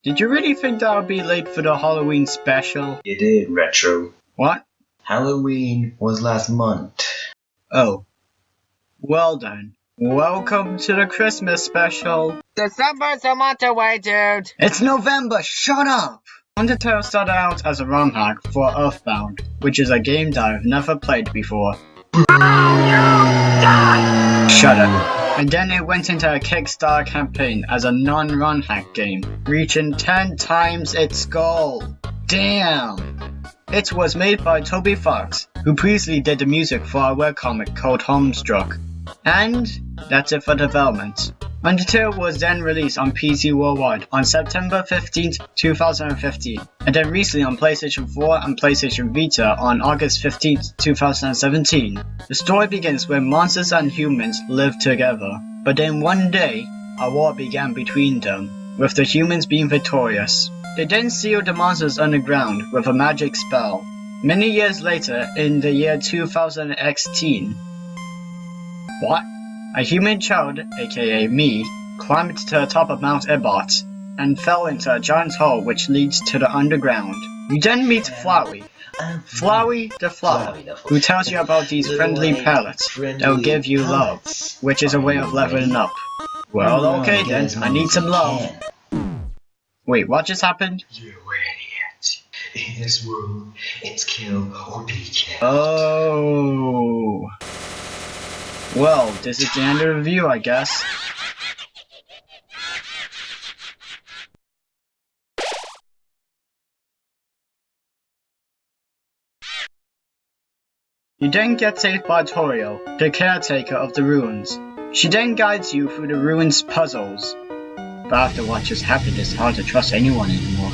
Did you really think that would be late for the Halloween special? You did, Retro. What? Halloween was last month. Oh. Well then. Welcome to the Christmas special. December's a month away, dude. It's November, shut up! Undertale started out as a ROM hack for Earthbound, which is a game that I've never played before. Shut up. And then it went into a Kickstarter campaign as a non-run hack game, reaching 10 times its goal. Damn! It was made by Toby, who previously did the music for a webcomic called Homestruck. And that's it for development. Undertale was then released on PC worldwide on September 15th, 2015, and then recently on PlayStation 4 and PlayStation Vita on August 15th, 2017. The story begins when monsters and humans live together, but then one day, a war began between them, with the humans being victorious. They then sealed the monsters underground with a magic spell. Many years later, in the year 2016, what? A human child, aka me, climbed to the top of Mount Ebot and fell into a giant hole which leads to the underground. You then meet Flowey. Flowey the flower, who tells you about these friendly pellets that will give you love, which is a way of leveling up. Well, okay then, I need some love. Wait, what just happened? You idiot. In this world, it's kill or be killed. Oh. Well, this is the end of the review, I guess. You then get saved by Toriel, the caretaker of the ruins. She then guides you through the ruins puzzles. But after what just happened, it's hard to trust anyone anymore.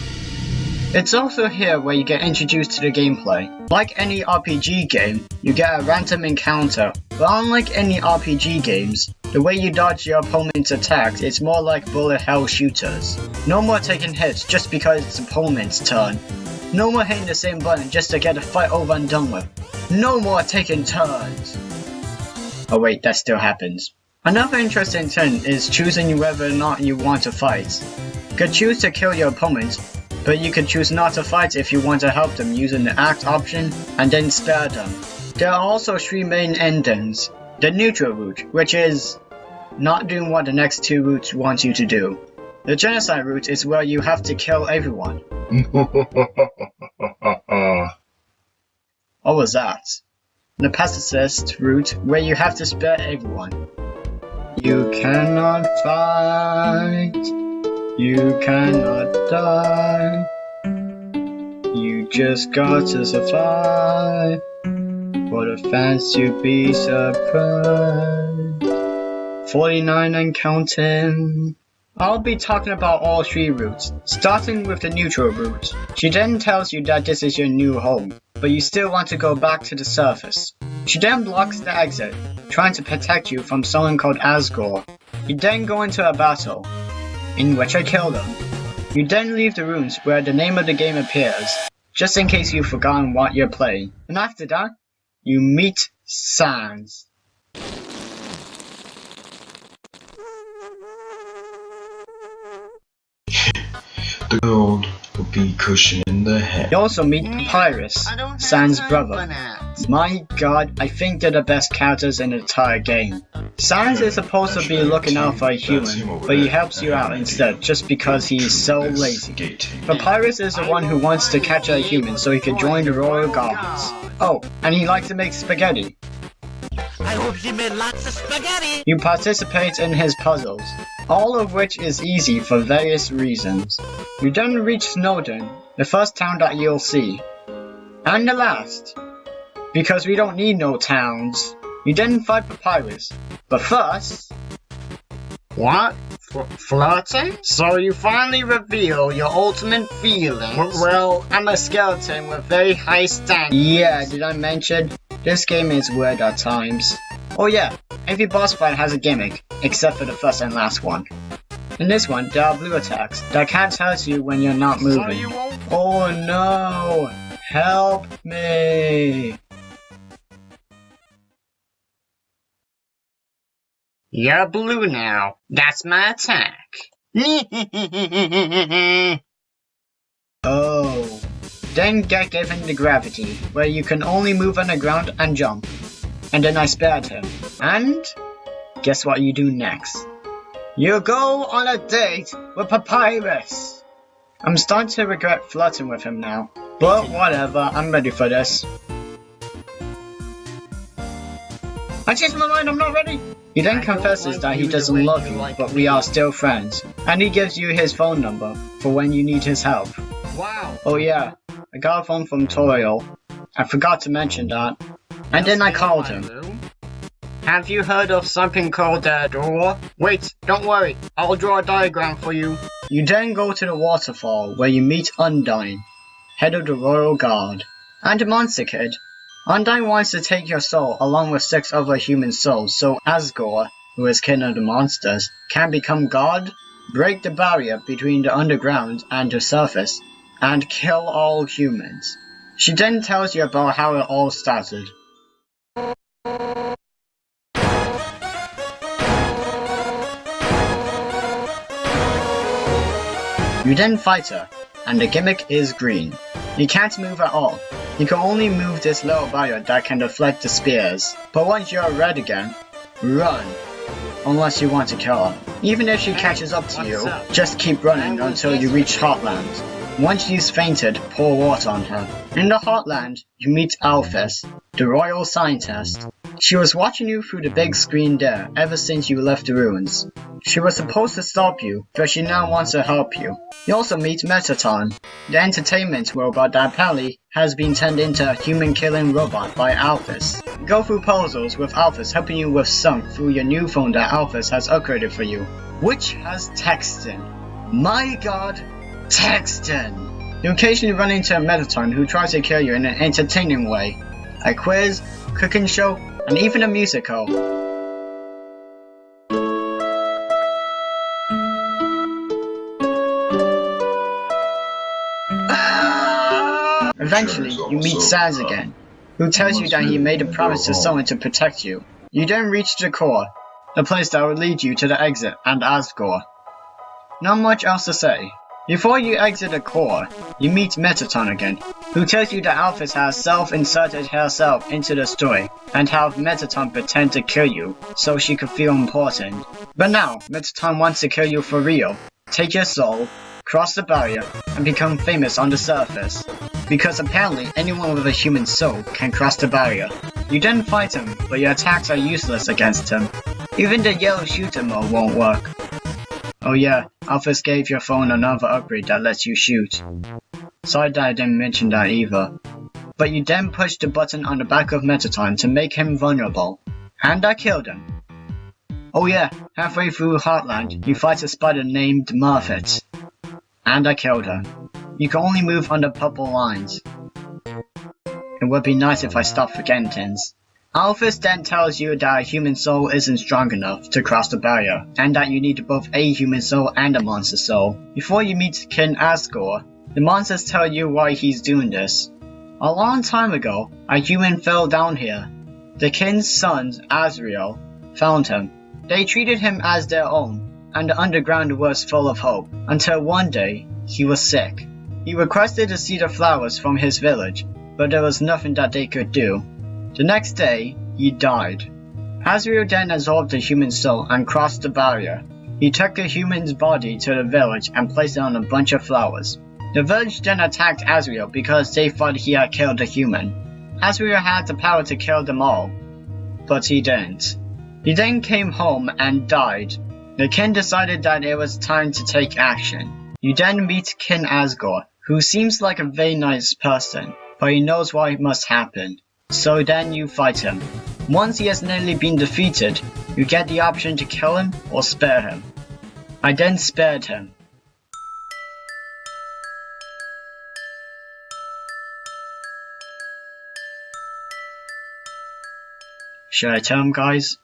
It's also here where you get introduced to the gameplay. Like any RPG game, you get a random encounter, but unlike any RPG games, the way you dodge your opponent's attacks is more like bullet hell shooters. No more taking hits just because it's opponent's turn. No more hitting the same button just to get the fight over and done with. No more taking turns. Oh wait, that still happens. Another interesting thing is choosing whether or not you want to fight. You could choose to kill your opponent, but you can choose not to fight if you want to help them using the act option and then spare them. There are also 3 main endings. The neutral route, which is not doing what the next 2 routes want you to do. The genocide route is where you have to kill everyone. What was that? The pacifist route, where you have to spare everyone. You cannot fight. You cannot die. You just got to survive. For the fans to be surprised. 49 and counting. I'll be talking about all 3 routes, starting with the neutral route. She then tells you that this is your new home, but you still want to go back to the surface. She then blocks the exit, trying to protect you from someone called Asgore. You then go into a battle, in which I kill them. You then leave the ruins where the name of the game appears, just in case you've forgotten what you're playing. And after that, you meet Sans. The gold will be cushion in the head. You also meet Papyrus, Sans' brother. My god, I think they're the best characters in the entire game. Sans is supposed to be looking out for a human, but he helps you out instead just because he is so lazy. Papyrus is the one who wants to catch a human so he can join the Royal Guards. Oh, and he likes to make spaghetti. I hope she made lots of spaghetti. You participate in his puzzles, all of which is easy for various reasons. You then reach Snowdon, the first town that you'll see. And the last. Because we don't need no towns. You then fight Papyrus. But first... What? Flirting? So you finally reveal your ultimate feelings? Well, I'm a skeleton with very high stats. Yeah, did I mention? This game is weird at times. Oh yeah, every boss fight has a gimmick, except for the first and last one. In this one, there are blue attacks that can't hurt you when you're not moving. Oh no! Help me! You're blue now. That's my attack. Oh. Then get given the gravity, where you can only move on the ground and jump. And then I spared him. And guess what you do next? You go on a date with Papyrus. I'm starting to regret flirting with him now. But whatever, I'm ready for this. I changed my mind, I'm not ready! He then confesses that he doesn't love you, but we are still friends. And he gives you his phone number for when you need his help. Wow. Oh yeah, I got a phone from Toriel. I forgot to mention that. And then I called him. Have you heard of something called a door? Wait, don't worry, I'll draw a diagram for you. You then go to the waterfall where you meet Undyne, head of the Royal Guard, and the Monster Kid. Undyne wants to take your soul along with 6 other human souls so Asgore, who is king of the monsters, can become God, break the barrier between the underground and the surface, and kill all humans. She then tells you about how it all started. You then fight her, and the gimmick is green. You can't move at all. You can only move this little barrier that can deflect the spears. But once you're red again, run. Unless you want to kill her. Even if she catches up to you, just keep running until you reach Heartland. Once she's fainted, pour water on her. In the Heartland, you meet Alphys, the royal scientist. She was watching you through the big screen there ever since you left the ruins. She was supposed to stop you, but she now wants to help you. You also meet Metaton, the entertainment robot that apparently has been turned into a human-killing robot by Alphys. Go through puzzles with Alphys helping you with some through your new phone that Alphys has upgraded for you, which has texting. My god, texting! You occasionally run into a Metaton who tries to kill you in an entertaining way. A quiz, cooking show, and even a musical. Eventually, you meet Sans again, who tells you that he made a promise to someone to protect you. You then reach the core, the place that will lead you to the exit and Asgore. Not much else to say. Before you exit the core, you meet Metaton again, who tells you that Alphys has self-inserted herself into the story, and have Metaton pretend to kill you, so she could feel important. But now, Metaton wants to kill you for real, take your soul, cross the barrier, and become famous on the surface. Because apparently anyone with a human soul can cross the barrier. You then fight him, but your attacks are useless against him. Even the yellow shooter mode won't work. Oh yeah, Alphys gave your phone another upgrade that lets you shoot. Sorry that I didn't mention that either. But you then push the button on the back of Metaton to make him vulnerable. And I killed him. Oh yeah, halfway through Heartland, you fight a spider named Murphit. And I killed her. You can only move on the purple lines. It would be nice if I stopped forgetting things. Alphys then tells you that a human soul isn't strong enough to cross the barrier, and that you need both a human soul and a monster soul. Before you meet King Asgore, the monsters tell you why he's doing this. A long time ago, a human fell down here. The king's sons, Azrael, found him. They treated him as their own, and the underground was full of hope, until one day, he was sick. He requested to see the flowers from his village, but there was nothing that they could do. The next day, he died. Azrael then absorbed the human soul and crossed the barrier. He took the human's body to the village and placed it on a bunch of flowers. The village then attacked Azrael because they thought he had killed the human. Azrael had the power to kill them all, but he didn't. He then came home and died. The king decided that it was time to take action. You then meet King Asgore, who seems like a very nice person, but he knows what must happen. So then you fight him. Once he has nearly been defeated, you get the option to kill him or spare him. I then spared him. Should I tell him, guys?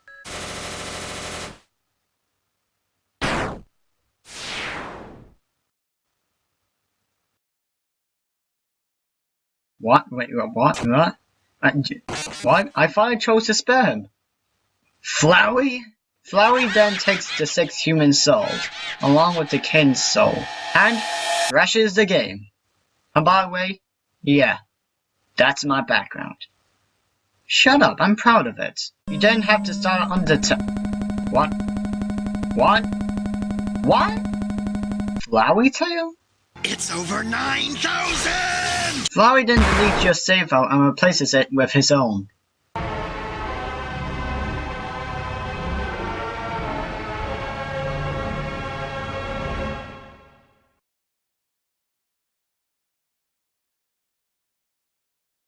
What? Wait, what? What? What? I thought I chose to spare him. Flowey? Flowey then takes the 6 human souls, along with the king's soul, and crashes the game. And by the way, yeah, that's my background. Shut up, I'm proud of it. You didn't have to start Undertale. What? What? What? Flowey Tail? It's over 9,000! Flowey then deletes your save file and replaces it with his own.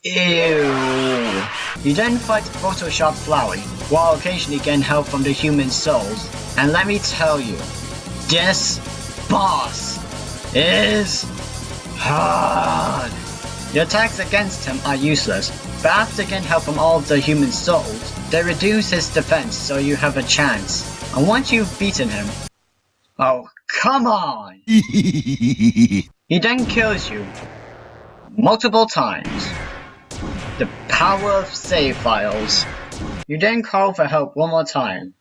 Ew. You then fight Photoshop Flowey, while occasionally getting help from the human souls. And let me tell you, this boss is hard. Your attacks against him are useless, but after getting help from all of the human souls, they reduce his defense so you have a chance. And once you've beaten him... Oh, come on! He then kills you multiple times. The power of save files. You then call for help one more time.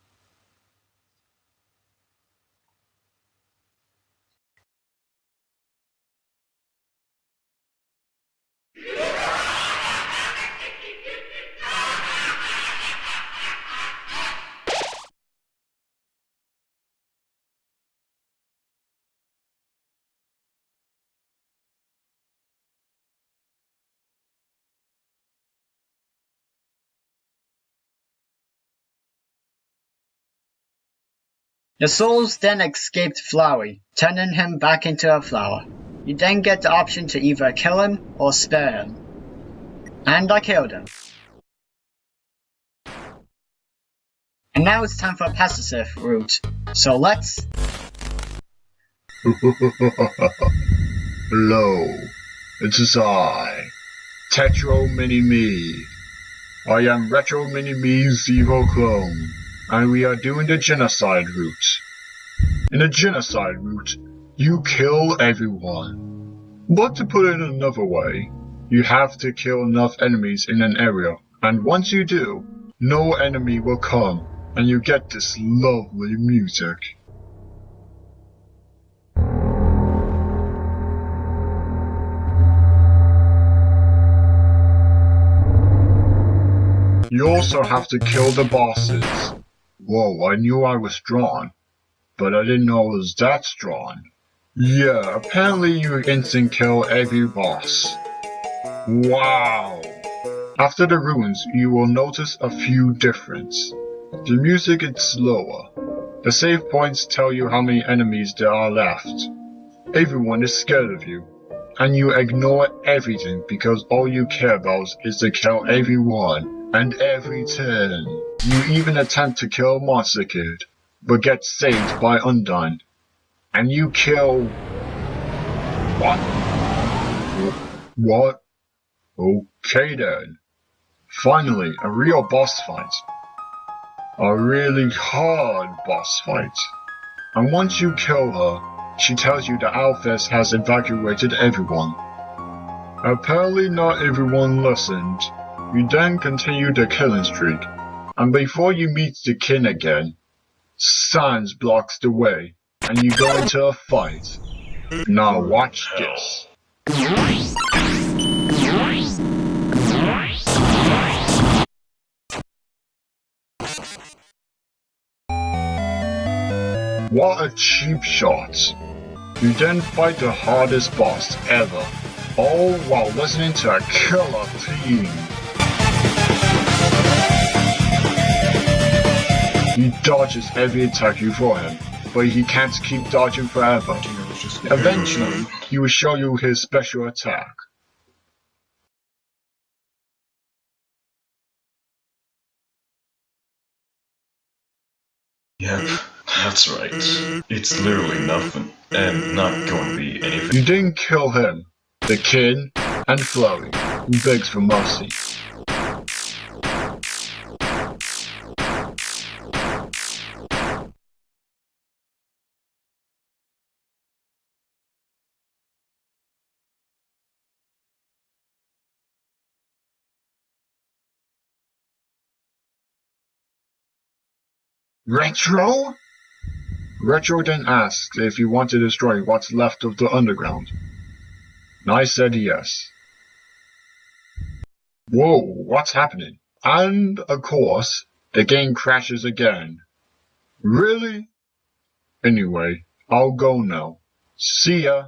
The souls then escaped Flowey, turning him back into a flower. You then get the option to either kill him or spare him. And I killed him. And now it's time for a passive route, so let's... Hello, it is I, Retrominimii. I am Retrominimii's Zero clone, and we are doing the genocide route. In the genocide route, you kill everyone. But to put it another way, you have to kill enough enemies in an area, and once you do, no enemy will come, and you get this lovely music. You also have to kill the bosses. Whoa, I knew I was drawn, but I didn't know I was that strong. Yeah, apparently you instant kill every boss. Wow! After the ruins, you will notice a few differences. The music is slower. The save points tell you how many enemies there are left. Everyone is scared of you, and you ignore everything because all you care about is to kill everyone and every turn. You even attempt to kill Monster Kid, but get saved by Undone. And you kill... What? What? Okay then. Finally, a real boss fight. A really hard boss fight. And once you kill her, she tells you the Alphys has evacuated everyone. Apparently not everyone listened. You then continue the killing streak. And before you meet the king again, Sans blocks the way, and you go into a fight. Now watch this. What a cheap shot. You then fight the hardest boss ever, all while listening to a killer theme. He dodges every attack you throw him, but he can't keep dodging forever. Eventually, he will show you his special attack. Yep, that's right. It's literally nothing, and not going to be anything. You then kill him, the king, and Flowey, who begs for mercy. Retro? Retro then asked if you want to destroy what's left of the underground. And I said yes. Whoa, what's happening? And, of course, the game crashes again. Really? Anyway, I'll go now. See ya.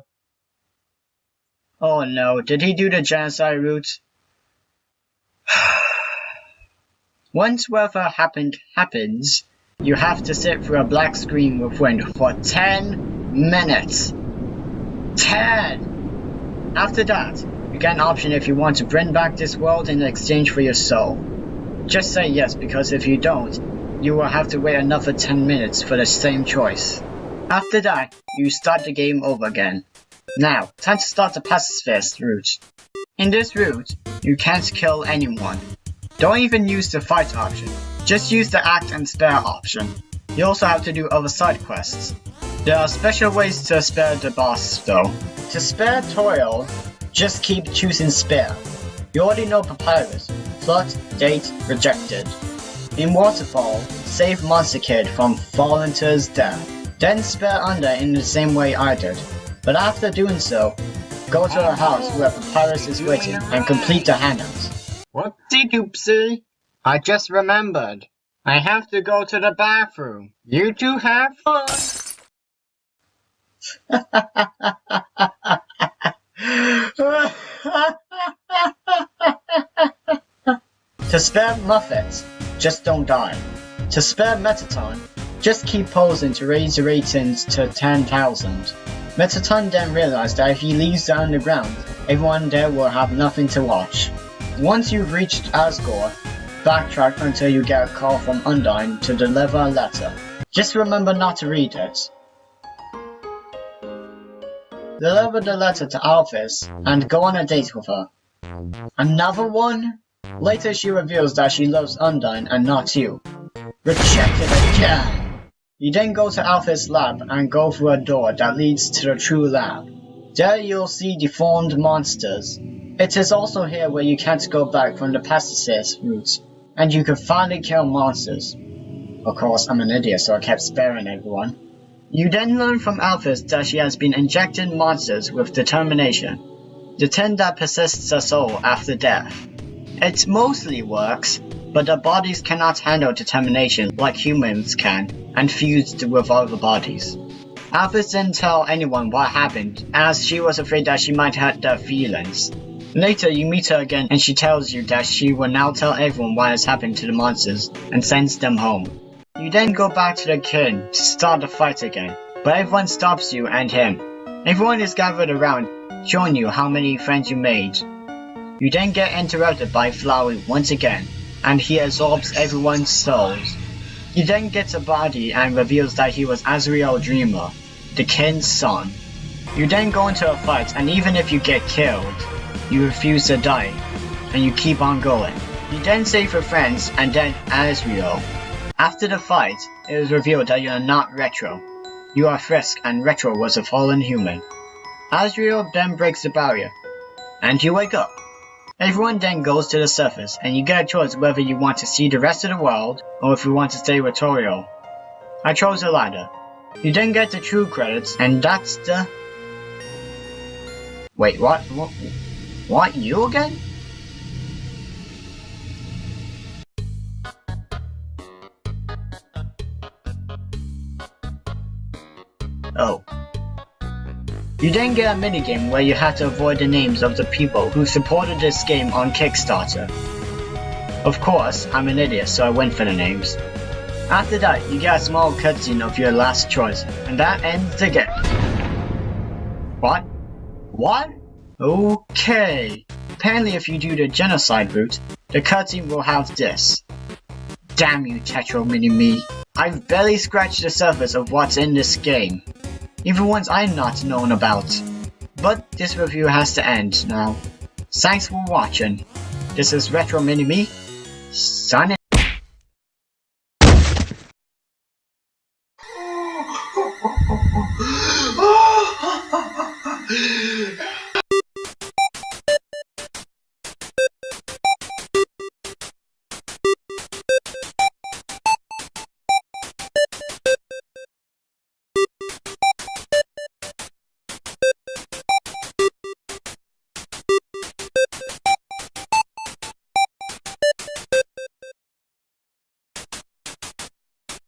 Oh no, did he do the genocide route? Once whatever happens, you have to sit through a black screen with wind for 10 minutes. 10! After that, you get an option if you want to bring back this world in exchange for your soul. Just say yes, because if you don't, you will have to wait another 10 minutes for the same choice. After that, you start the game over again. Now, time to start the pacifist route. In this route, you can't kill anyone. Don't even use the fight option, just use the act and spare option. You also have to do other side quests. There are special ways to spare the boss though. To spare toil, just keep choosing spare. You already know Papyrus, Flut, Date, Rejected. In Waterfall, save Monster Kid from falling to his death. Then spare Under in the same way I did. But after doing so, go to a house where Papyrus is waiting and complete the handout. Whoopsie doopsie. I just remembered. I have to go to the bathroom. You two have fun. To spare Muffet, just don't die. To spare Metaton, just keep posing to raise the ratings to 10,000. Metaton then realized that if he leaves the underground, everyone there will have nothing to watch. Once you've reached Asgore, backtrack until you get a call from Undyne to deliver a letter. Just remember not to read it. Deliver the letter to Alphys and go on a date with her. Another one? Later she reveals that she loves Undyne and not you. Rejected again! You then go to Alphys' lab and go through a door that leads to the true lab. There you'll see deformed monsters. It is also here where you can't go back from the pacifist route, and you can finally kill monsters. Of course, I'm an idiot, so I kept sparing everyone. You then learn from Alphys that she has been injecting monsters with determination, the thing that persists a soul after death. It mostly works, but their bodies cannot handle determination like humans can, and fused with other bodies. Alphys didn't tell anyone what happened, as she was afraid that she might hurt their feelings. Later you meet her again and she tells you that she will now tell everyone what has happened to the monsters and sends them home. You then go back to the king to start the fight again, but everyone stops you and him. Everyone is gathered around, showing you how many friends you made. You then get interrupted by Flowey once again, and he absorbs everyone's souls. He then gets a body and reveals that he was Azrael Dreamer, the king's son. You then go into a fight, and even if you get killed, you refuse to die, and you keep on going. You then save your friends and then Azrael. After the fight, it is revealed that you are not Retro. You are Frisk, and Retro was a fallen human. Azrael then breaks the barrier, and you wake up. Everyone then goes to the surface, and you get a choice whether you want to see the rest of the world, or if you want to stay with Toriel. I chose the latter. You then get the true credits, and that's the... Wait, what? What, you again? Oh. You then get a minigame where you have to avoid the names of the people who supported this game on Kickstarter. Of course, I'm an idiot, so I went for the names. After that, you get a small cutscene of your last choice, and that ends the game. What? What? Okay. Apparently if you do the genocide route, the cutscene will have this. Damn you, Retrominimii. I've barely scratched the surface of what's in this game. Even ones I'm not known about. But this review has to end now. Thanks for watching. This is Retrominimii, signing.